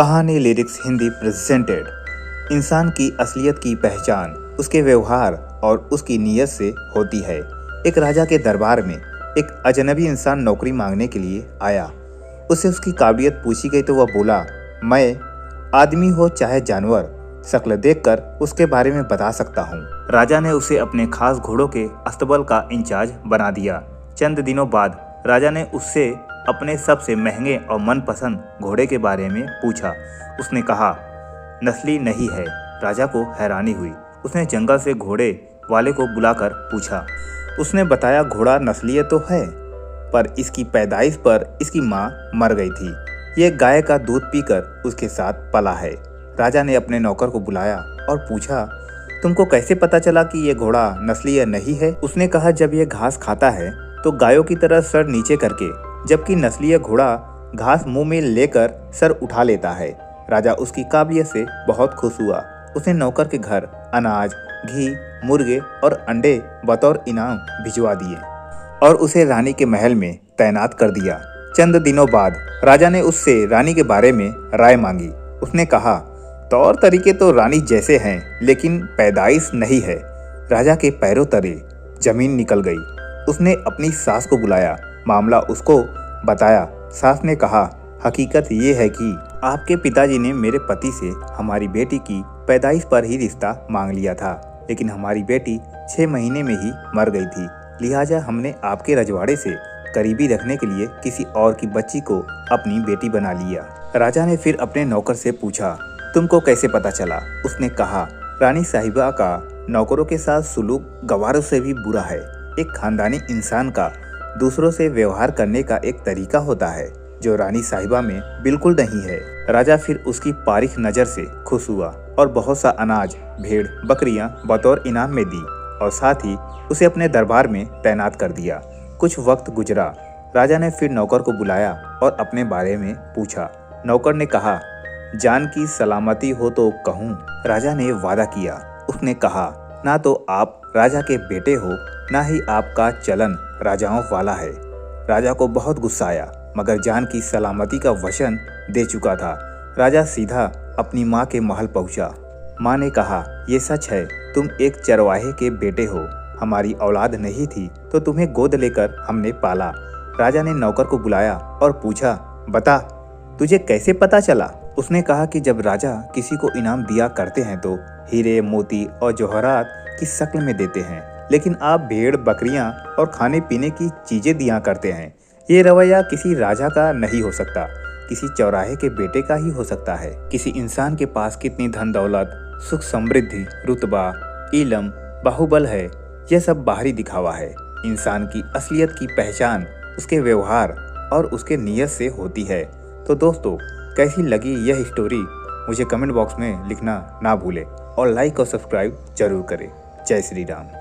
कहानी lyrics Hindi presented. इंसान की असलियत की पहचान उसके व्यवहार और उसकी नीयत से होती है। एक राजा के दरबार में एक अजनबी इंसान नौकरी मांगने के लिए आया। उससे उसकी काबिलियत पूछी गई तो वह बोला, मैं आदमी हो चाहे जानवर, शक्ल देखकर उसके बारे में बता सकता हूँ। राजा ने उसे अपने खास घोड़ों के अस्तबल का इंचार्ज बना दिया। चंद दिनों बाद राजा ने उससे अपने सबसे महंगे और मनपसंद घोड़े के बारे में पूछा। उसने कहा, नस्ली नहीं है। राजा को हैरानी हुई। उसने जंगल से घोड़े वाले को बुलाकर पूछा। उसने बताया, घोड़ा नस्लीय तो है, पर इसकी पैदाइश पर इसकी माँ मर गई थी। ये गाय का दूध पीकर उसके साथ पला है। राजा ने अपने नौकर को बुलाया और पूछा, तुमको कैसे पता चला कि ये घोड़ा नस्लीय नहीं है? उसने कहा, जब ये घास खाता है तो गायों की तरह सर नीचे करके, जबकि नस्लीय घोड़ा घास मुंह में लेकर सर उठा लेता है। राजा उसकी काबिलियत से बहुत खुश हुआ। उसने नौकर के घर अनाज, घी, मुर्गे और अंडे बतौर इनाम भिजवा दिए और उसे रानी के महल में तैनात कर दिया। चंद दिनों बाद राजा ने उससे रानी के बारे में राय मांगी। उसने कहा, तौर तरीके तो रानी जैसे हैं, लेकिन पैदाइश नहीं है। राजा के पैरों तले जमीन निकल गई। उसने अपनी सास को बुलाया, मामला उसको बताया। सास ने कहा, हकीकत ये है कि आपके पिताजी ने मेरे पति से हमारी बेटी की पैदाइश पर ही रिश्ता मांग लिया था, लेकिन हमारी बेटी 6 महीने में ही मर गई थी। लिहाजा हमने आपके रजवाड़े से करीबी रखने के लिए किसी और की बच्ची को अपनी बेटी बना लिया। राजा ने फिर अपने नौकर से पूछा, तुमको कैसे पता चला? उसने कहा, रानी साहिबा का नौकरों के साथ सुलूक गवारों से भी बुरा है। एक खानदानी इंसान का दूसरों से व्यवहार करने का एक तरीका होता है जो रानी साहिबा में बिल्कुल नहीं है। राजा फिर उसकी पारिख नजर से खुश हुआ और बहुत सा अनाज, भेड़, बकरियां बतौर इनाम में दी और साथ ही उसे अपने दरबार में तैनात कर दिया। कुछ वक्त गुजरा। राजा ने फिर नौकर को बुलाया और अपने बारे में पूछा। नौकर ने कहा, जान की सलामती हो तो कहूँ। राजा ने वादा किया। उसने कहा, ना तो आप राजा के बेटे हो, ना ही आपका चलन राजाओं वाला है। राजा को बहुत गुस्सा आया, मगर जान की सलामती का वचन दे चुका था। राजा सीधा अपनी माँ के महल पहुंचा। माँ ने कहा, ये सच है, तुम एक चरवाहे के बेटे हो। हमारी औलाद नहीं थी तो तुम्हें गोद लेकर हमने पाला। राजा ने नौकर को बुलाया और पूछा, बता, तुझे कैसे पता चला? उसने कहा कि जब राजा किसी को इनाम दिया करते हैं तो हीरे, मोती और जौहरात की शक्ल में देते हैं, लेकिन आप भेड़, बकरियां और खाने पीने की चीजें दिया करते हैं। ये रवैया किसी राजा का नहीं हो सकता, किसी चौराहे के बेटे का ही हो सकता है। किसी इंसान के पास कितनी धन दौलत, सुख समृद्धि, रुतबा, इलम, बाहुबल है, यह सब बाहरी दिखावा है। इंसान की असलियत की पहचान उसके व्यवहार और उसके नीयत से होती है। तो दोस्तों, कैसी लगी यह स्टोरी मुझे कमेंट बॉक्स में लिखना ना भूलें और लाइक और सब्सक्राइब जरूर करें। जय श्री राम।